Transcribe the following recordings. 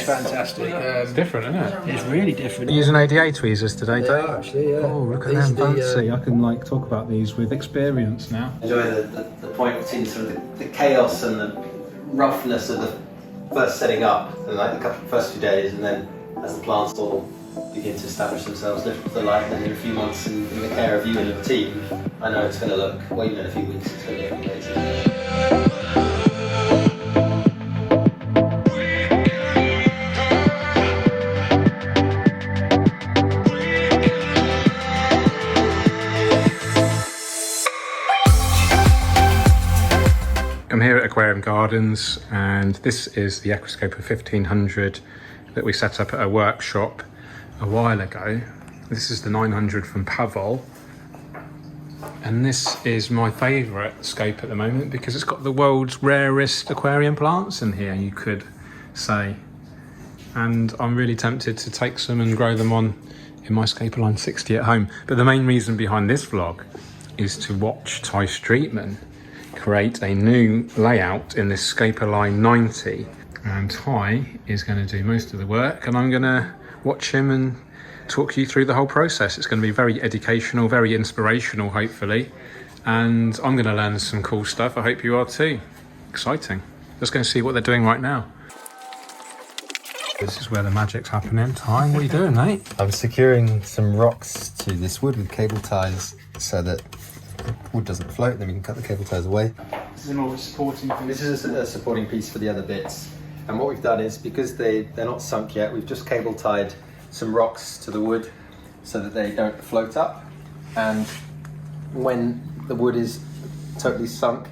fantastic. It's different, isn't it? It's really different. You're using ADA tweezers today, Dave? Actually, yeah. Oh, look at them, fancy. I can like talk about these with experience now. Enjoy the point between sort of the chaos and the roughness of the first setting up, and like the first few days, and then as the plants all begin to establish themselves, lift to the light, and then in a few months in the care of you and your team, I know it's going to look, well, even in a few weeks, it's going to look amazing. I'm here at Aquarium Gardens, and this is the Aquascape of 1500 that we set up at a workshop a while ago. This is the 900 from Pavel, and this is my favourite scape at the moment because it's got the world's rarest aquarium plants in here, you could say. And I'm really tempted to take some and grow them on in my Scaper Line 60 at home. But the main reason behind this vlog is to watch Ty Streetman create a new layout in this Scaper Line 90, and Ty is going to do most of the work, and I'm going to watch him and talk you through the whole process. It's going to be very educational, very inspirational, hopefully, and I'm going to learn some cool stuff. I hope you are too. Exciting. Let's go and see what they're doing right now. This is where the magic's happening. Ty, what are you doing, mate? I'm securing some rocks to this wood with cable ties so that the wood doesn't float, then we can cut the cable ties away. This is more of a supporting piece. This is a supporting piece for the other bits. And what we've done is, because they're not sunk yet, we've just cable tied some rocks to the wood so that they don't float up. And when the wood is totally sunk,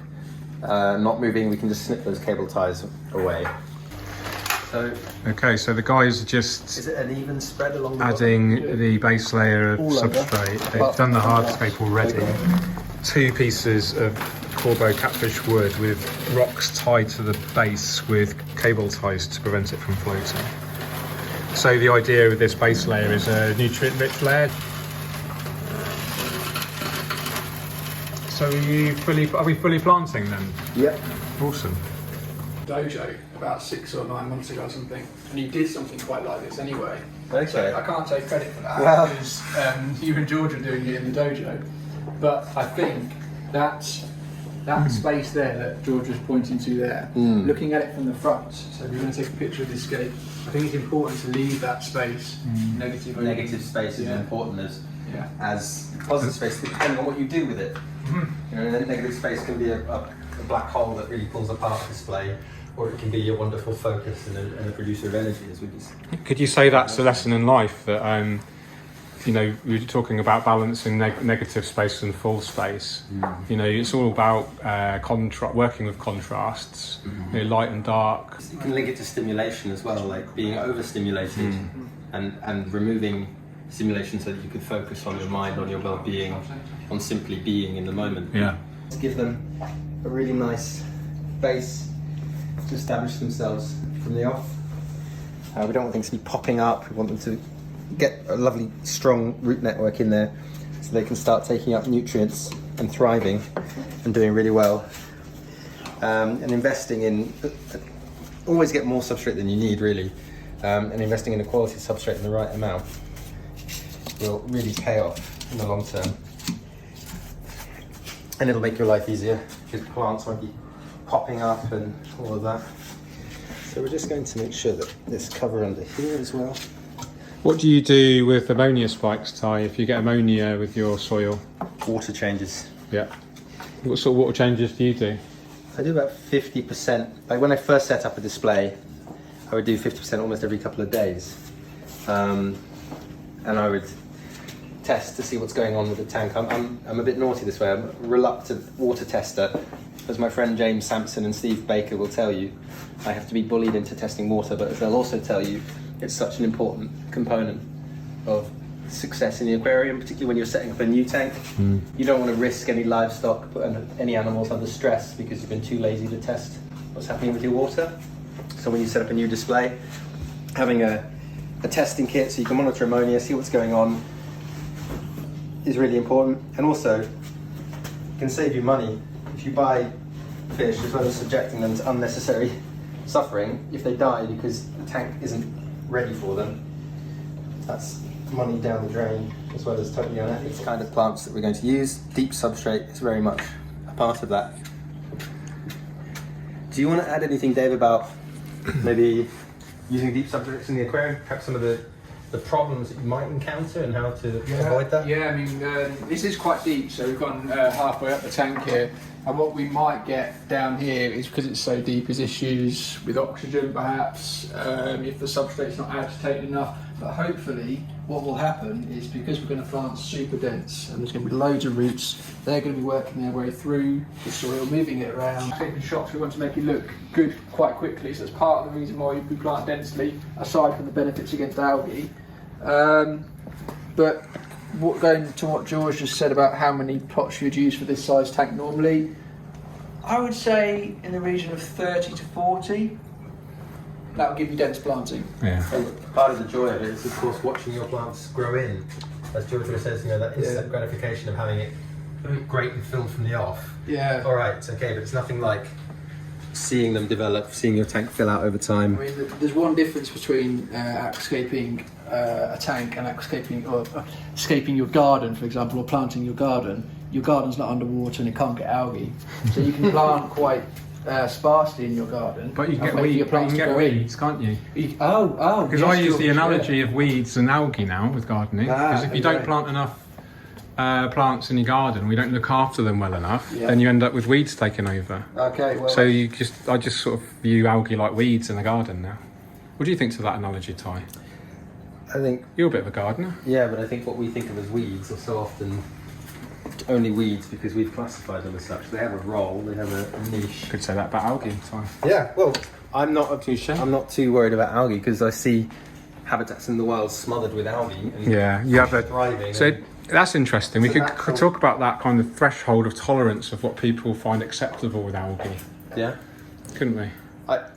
not moving, we can just snip those cable ties away. So, okay, so the guys are just is it an even spread along the adding the base layer of substrate. They've done the hardscape already. 2 pieces of Corbo catfish wood with rocks tied to the base with cable ties to prevent it from floating. So the idea with this base layer is a nutrient-rich layer. So are we fully planting then? Yep. Awesome. Dojo about 6 or 9 months ago or something, and you did something quite like this anyway. Okay. So I can't take credit for that Well, because you and George are doing it in the dojo. But I think that space there that George was pointing to there, looking at it from the front. So if you're going to take a picture of the escape, I think it's important to leave that space. Negative space is important as positive space, depending on what you do with it. You know, negative space can be a black hole that really pulls apart the display, or it can be a wonderful focus and a producer of energy, as we just. Could you say that's a lesson in life that you know, we were talking about balancing negative space and full space. You know, it's all about working with contrasts, you know, light and dark. You can link it to stimulation as well, like being overstimulated and removing stimulation so that you can focus on your mind, on your well-being, on simply being in the moment. Yeah. To give them a really nice base to establish themselves from the off. We don't want things to be popping up. We want them to get a lovely strong root network in there so they can start taking up nutrients and thriving and doing really well. And investing in, always get more substrate than you need really, and investing in a quality substrate in the right amount will really pay off in the long term. And it'll make your life easier because plants won't be popping up and all of that. So we're just going to make sure that there's cover under here as well. What do you do with ammonia spikes, Ty, if you get ammonia with your soil? Water changes. Yeah. What sort of water changes do you do? I do about 50%. Like when I first set up a display, I would do 50% almost every couple of days. And I would test to see what's going on with the tank. I'm a bit naughty this way. I'm a reluctant water tester. As my friend James Sampson and Steve Baker will tell you, I have to be bullied into testing water, but they'll also tell you it's such an important component of success in the aquarium, particularly when you're setting up a new tank. You don't want to risk any livestock, put any animals under stress because you've been too lazy to test what's happening with your water. So when you set up a new display, having a testing kit so you can monitor ammonia, see what's going on, is really important. And also, it can save you money if you buy fish, as well as subjecting them to unnecessary suffering if they die because tank isn't ready for them, that's money down the drain, as well as totally unethical. These kind of plants that we're going to use, deep substrate is very much a part of that. Do you want to add anything, Dave, about maybe using deep substrates in the aquarium? Perhaps some of the problems that you might encounter and how to avoid that? Yeah, I mean, this is quite deep, so we've gone halfway up the tank here. And what we might get down here is, because it's so deep, is issues with oxygen perhaps, if the substrate's not agitated enough. But hopefully what will happen is, because we're going to plant super dense and there's going to be loads of roots, they're going to be working their way through the soil, moving it around. Taking shots, we want to make it look good quite quickly, so that's part of the reason why we plant densely, aside from the benefits against algae. But going to what George just said about how many pots you'd use for this size tank normally, I would say in the region of 30 to 40. That would give you dense planting. Yeah. And part of the joy of it is, of course, watching your plants grow in. As George says, that instant gratification of having it great and filled from the off. Yeah. All right, okay, but it's nothing like seeing them develop, seeing your tank fill out over time. I mean, there's one difference between aquascaping a tank and aquascaping or escaping your garden, for example, or planting your garden. Your garden's not underwater and it can't get algae, so you can plant quite sparsely in your garden. But you can get, weeds, can't you? Oh, because I use the analogy of weeds and algae now with gardening. Because if you don't plant enough plants in your garden, we don't look after them well enough, then you end up with weeds taking over. Okay, well, so I just sort of view algae like weeds in the garden now. What do you think to that analogy, Ty? I think you're a bit of a gardener. Yeah, but I think what we think of as weeds are so often only weeds because we've classified them as such. They have a role, they have a niche. Could say that about algae, Ty. Yeah, well, I'm not too worried about algae because I see habitats in the wild smothered with algae. And you have a thriving. So that's interesting. We could talk about that kind of threshold of tolerance of what people find acceptable with algae. Yeah, couldn't we?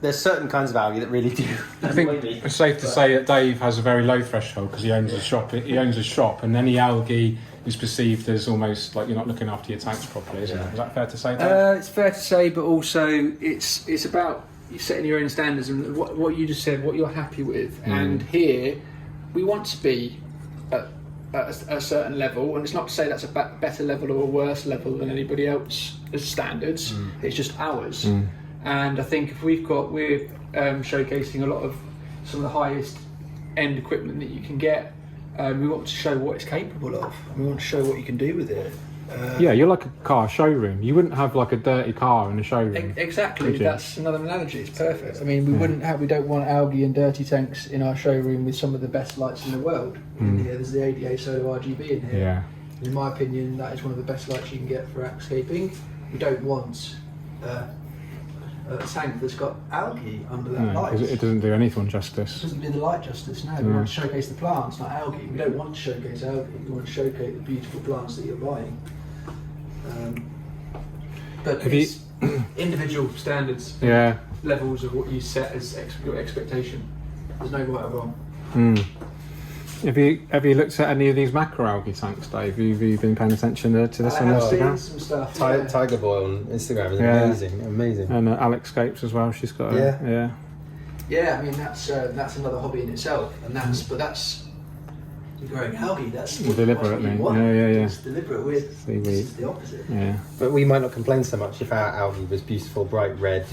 There's certain kinds of algae that really do. I think it's safe to say that Dave has a very low threshold because he owns a shop. He owns a shop, and any algae is perceived as almost like you're not looking after your tanks properly, isn't it? Is that fair to say, Dave? It's fair to say, but also it's about you setting your own standards and what you just said, what you're happy with. And here, we want to be at a certain level, and it's not to say that's a better level or a worse level than anybody else's standards. It's just ours. And I think if we're showcasing a lot of some of the highest end equipment that you can get, we want to show what it's capable of. We want to show what you can do with it. You're like a car showroom. You wouldn't have like a dirty car in a showroom. Exactly, that's another analogy. It's perfect. I mean, we don't want algae and dirty tanks in our showroom with some of the best lights in the world. In here, there's the ADA Solar RGB in here. Yeah. In my opinion, that is one of the best lights you can get for aquascaping. We don't want a tank that's got algae under that light. Because it doesn't do anyone justice. It doesn't do the light justice, no. We want to showcase the plants, not algae. We don't want to showcase algae, we want to showcase the beautiful plants that you're buying. But it's individual standards, levels of what you set as your expectation. There's no right or wrong. Have you looked at any of these macroalgae tanks, Dave? Have you been paying attention to this on Instagram? Some stuff. Tiger Boy on Instagram is amazing. And Aquascapes as well. She's got Yeah, I mean that's another hobby in itself, and that's you're growing algae. That's deliberately. It's deliberate. This is the opposite. Yeah. But we might not complain so much if our algae was beautiful, bright red,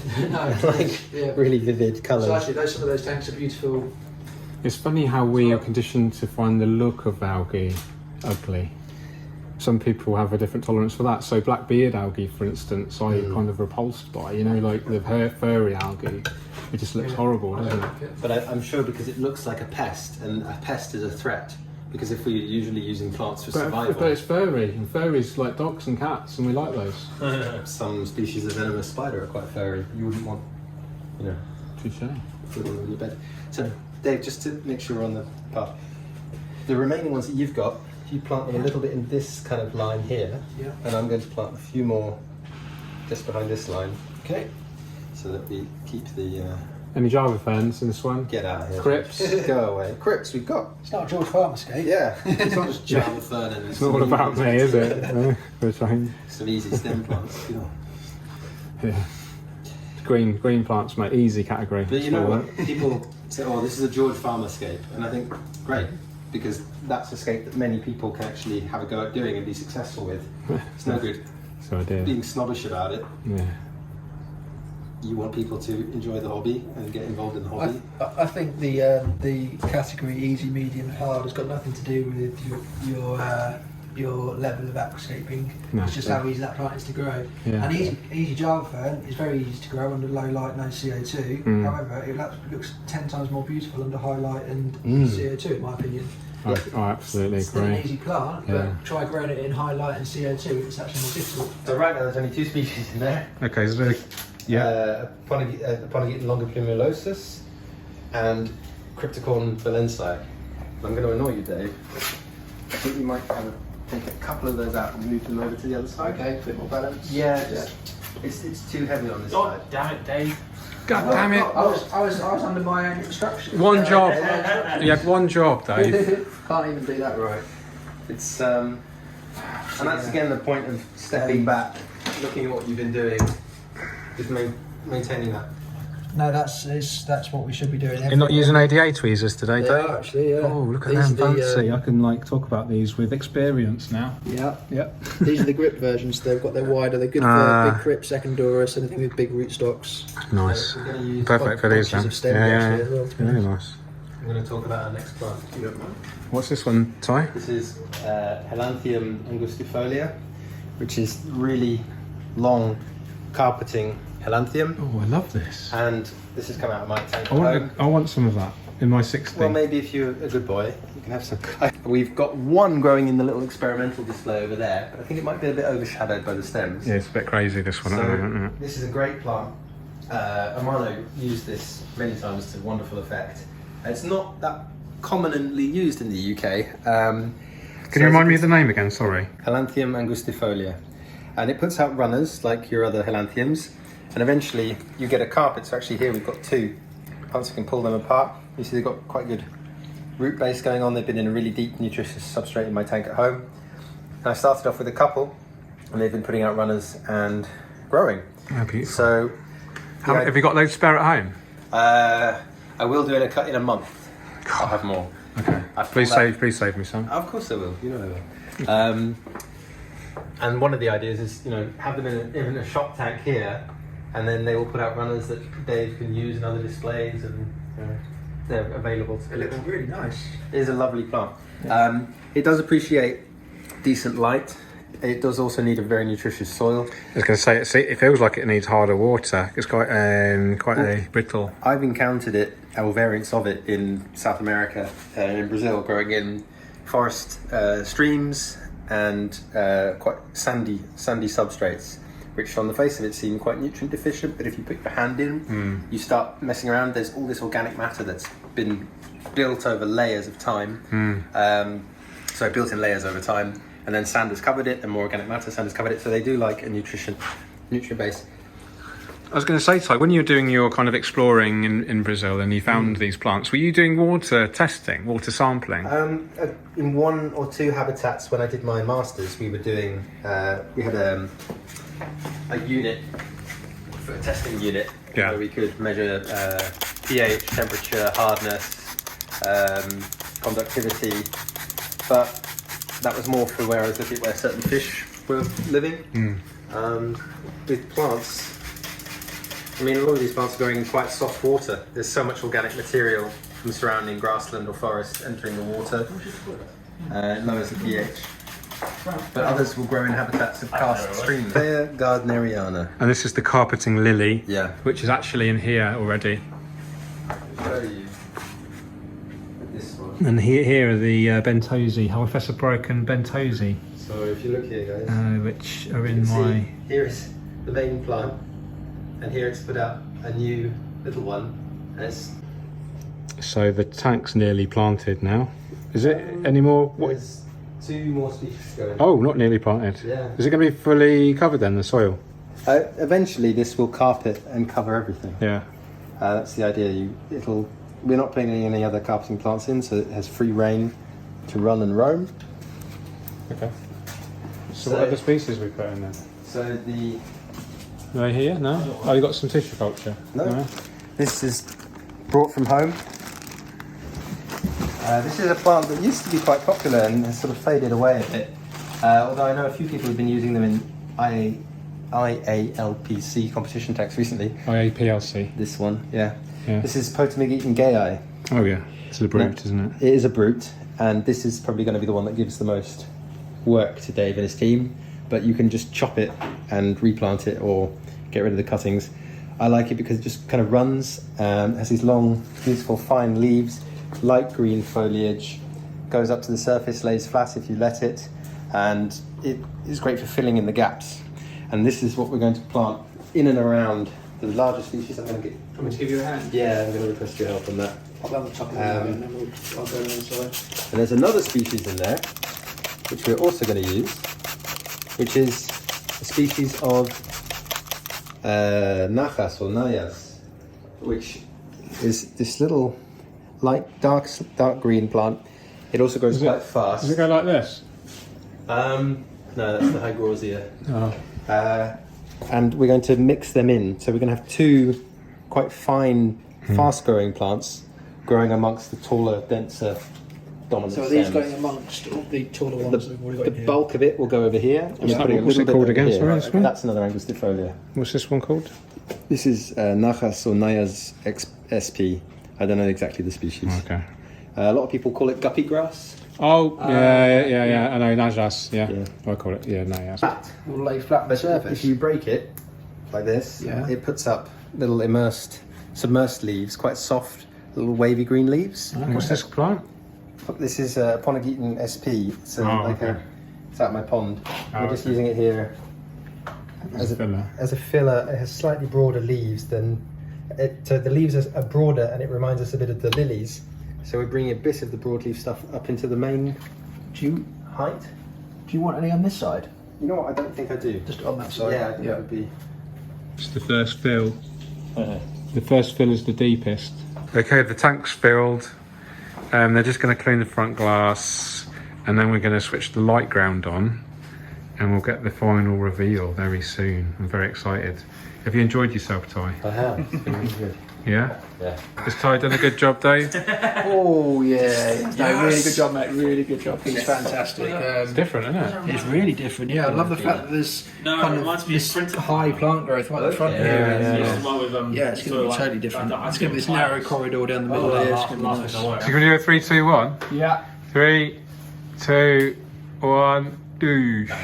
really vivid colours. So actually, some of those tanks are beautiful. It's funny how we are conditioned to find the look of algae ugly. Some people have a different tolerance for that. So black beard algae, for instance, I'm kind of repulsed by. Like the furry algae, it just looks horrible, doesn't it? But I'm sure because it looks like a pest, and a pest is a threat. Because if we're usually using plants for survival... But it's furry, and furries like dogs and cats, and we like those. Some species of venomous spider are quite furry. You wouldn't want, Touché. Put them in your bed. So, Dave, just to make sure we're on the path, the remaining ones that you've got, you plant them a little bit in this kind of line here, and I'm going to plant a few more just behind this line. Okay. So that we keep the... Any Java ferns in this one? Get out of here. Crips. Go away. Crips we've got. It's not a George Farmerscape. Yeah. It's not just Java fern and... It's not all about me, is it? We're trying. Some easy stem plants. Yeah. Green plants, mate. Easy category. But you know what? So, oh, this is a George Farmer scape, and I think great, because that's a scape that many people can actually have a go at doing and be successful with. It's no good So I did. being snobbish about it. Yeah. You want people to enjoy the hobby and get involved in the hobby. I think the category easy, medium, hard has got nothing to do with your level of aquascaping. No. It's just how easy that plant is to grow. Yeah. And easy Java fern is very easy to grow under low light, no CO2. However, it looks 10 times more beautiful under high light and CO2, in my opinion. I absolutely It's still an agree. easy plant, Yeah. but try growing it in high light and CO2. It's actually more difficult. So right now there's only 2 species in there. Okay, so Polygeton longiplumilosus and Cryptocorn valensi. I'm going to annoy you, Dave. I think you might kind of take a couple of those out and move them over to the other side. Okay, a bit more balance. Yeah, it's too heavy on this side. Damn it, Dave. God damn it. I was under my own instructions. One job. You had one job, Dave. Can't even do that right. It's and that's again the point of stepping back, looking at what you've been doing, just maintaining that. No, that's what we should be doing. You're not using ADA tweezers today, They Dave? are actually, yeah. Oh, look at These them are the, fancy. I can talk about these with experience now. Yeah. Yep. These are the grip versions. They've got their wider. They're good for big grip, secondurus, anything with big rootstocks. Nice. We're going to use. Perfect for these bunches then. of stem Yeah, actually as well, to be Really honest. nice. I'm going to talk about our next plant. If you don't mind. What's this one, Ty? This is Helanthium angustifolia, which is really long carpeting Helanthium, Oh, I love this. and this has come out of my tank at home. I want some of that in my 60. Well, maybe if you're a good boy, you can have some. We've got one growing in the little experimental display over there, but I think it might be a bit overshadowed by the stems. Yeah, it's a bit crazy, this one. at the moment, So isn't this is a great plant. Amano used this many times to wonderful effect. It's not that commonly used in the UK. Can you remind me of the name again? Sorry. Helanthium angustifolia, and it puts out runners like your other Helanthiums, and eventually you get a carpet. So actually here we've got 2. Once you can pull them apart, you see they've got quite good root base going on. They've been in a really deep nutritious substrate in my tank at home, and I started off with a couple, and they've been putting out runners and growing. Oh, beautiful. So Have you got loads spare at home? I will do in a month. I'll have more. Okay. I've Please pulled out- save me some. Of course I will. You know I will. And one of the ideas is, have them in a shop tank here, and then they will put out runners that Dave can use in other displays, and they're available to. It looks really nice. It is a lovely plant. It does appreciate decent light. It does also need a very nutritious soil. I was going to say, it feels like it needs harder water. It's quite a brittle. I've encountered it, or variants of it, in South America and in Brazil, growing in forest streams and quite sandy substrates, which on the face of it seem quite nutrient deficient, but if you put your hand in, you start messing around, there's all this organic matter that's been built over layers of time. Built in layers over time, and then sand has covered it, and more organic matter, sand has covered it, so they do like a nutrient base. I was going to say, Ty, when you were doing your kind of exploring in Brazil and you found these plants, were you doing water testing, water sampling? In 1 or 2 habitats, when I did my masters, we were doing. We had a unit, a testing unit, where we could measure pH, temperature, hardness, conductivity, but that was more for where I was looking at where certain fish were living. With plants, I mean, a lot of these plants are growing in quite soft water. There's so much organic material from surrounding grassland or forest entering the water. It lowers the pH. But others will grow in habitats of karst streams. Thea Gardneriana. And this is the carpeting lily, Yeah. which is actually in here already. I'll show you this one. And here are the Bentosi, Hyophesoporican Bentosi, So if you look here, guys, which are you in can my... see here is the main plant, and here it's put out a new little one. And it's So the tank's nearly planted now. Is it any more? there's 2 more species going. Oh, not nearly planted. Yeah. Is it going to be fully covered then, the soil? Eventually, this will carpet and cover everything. Yeah. That's the idea. We're not putting any other carpeting plants in, so it has free reign to run and roam. Okay. So what other species we put in there? So the Right here? No? Oh, you got some tissue culture? No. This is brought from home. This is a plant that used to be quite popular and has sort of faded away a bit. Although I know a few people have been using them in IALPC competition text recently. IAPLC. This one, yeah. Yeah. This is Potamogeton gayi. Oh yeah, it's a brute, isn't it? It is a brute, and this is probably going to be the one that gives the most work to Dave and his team. But you can just chop it and replant it or get rid of the cuttings. I like it because it just kind of runs, has these long, beautiful, fine leaves, light green foliage, goes up to the surface, lays flat if you let it, and it is great for filling in the gaps. And this is what we're going to plant in and around the larger species. I'm going to get. Want me to give you a hand? Yeah, I'm going to request your help on that. I'll have the top of the and then I'll go inside. And there's another species in there, which we're also going to use, which is a species of Najas or Nayas, which is this little light dark green plant. It also grows quite fast. Does it go like this? No, that's the Hygrosia. Oh. And we're going to mix them in. So we're going to have two quite fine, fast-growing plants growing amongst the taller, denser, dominant So are these stems. going amongst all the taller ones that we've already got The in here? bulk of it will go over here. And we're putting a what's little it bit called over again? here. Sorry, this one? That's another angustifolia. What's this one called? This is Najas or Nayas SP. I don't know exactly the species. Okay. A lot of people call it guppy grass. Oh, yeah. I know, Najas, yeah. Yeah. I call it, Najas. Flat. Will lay flat on the surface. If you break it like this, Yeah. it puts up little submersed leaves, quite soft, little wavy green leaves. What's this plant? This is Ponageton SP. It's it's out of my pond. Oh, We're just okay. using it here As a filler. as a filler. It has slightly broader leaves than so the leaves are broader, and it reminds us a bit of the lilies. So we're bringing a bit of the broadleaf stuff up into the main height. Do you want any on this side? You know what? I don't think I do. Just on that side? Yeah, I think that would be. It's the first fill. The first fill is the deepest. Okay, the tank's filled. They're just going to clean the front glass, and then we're going to switch the light ground on, and we'll get the final reveal very soon. I'm very excited. Have you enjoyed yourself, Ty? I have. It's been really good. Yeah? Yeah. Has Ty done a good job, Dave? Oh yeah, no, really good job, mate. Really good job. He's fantastic. It's different, isn't it? It's really different. Yeah, I love the fact that there's kind of this high plant growth right at the front here. Yeah, it's going to be totally different. It's going to be this narrow corridor down the middle there. It's going to be nice. So you're going to do a 3, 2, 1? Yeah. 3, 2, 1, doosh.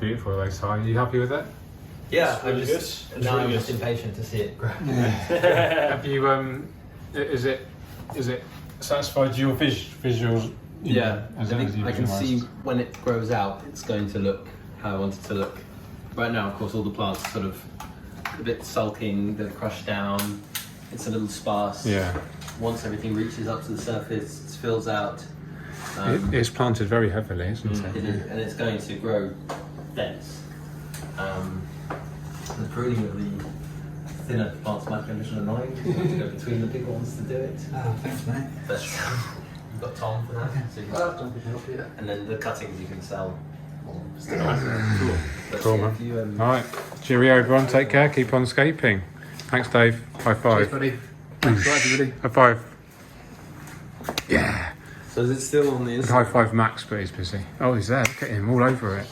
Beautiful, those Ty. Are you happy with it? Yeah, I'm really just good. It's now really I'm good. just impatient to see it grow. Have you is it satisfied your visuals? Yeah, As I it is think I can visualised? see when it grows out, it's going to look how I want it to look. Right now, of course, all the plants are sort of a bit sulking, they're crushed down, it's a little sparse. Yeah. Once everything reaches up to the surface, it fills out. It is planted very heavily, isn't it? It is, and it's going to grow dense. The pruning of the thinner plants might be a little annoying. You want to go between the big ones to do it. Oh, thanks, mate. But you've got Tom for that. So you Well, don't help you. and then the cuttings you can sell. Or stick But Cool, yeah, man. if you, All right. Cheerio, everyone. Take care. Keep on scaping. Thanks, Dave. High Cheers, five. buddy. Thanks, everybody. High five. Yeah. So is it still on the High five Max, but he's busy. Oh, he's there. Look at him all over it.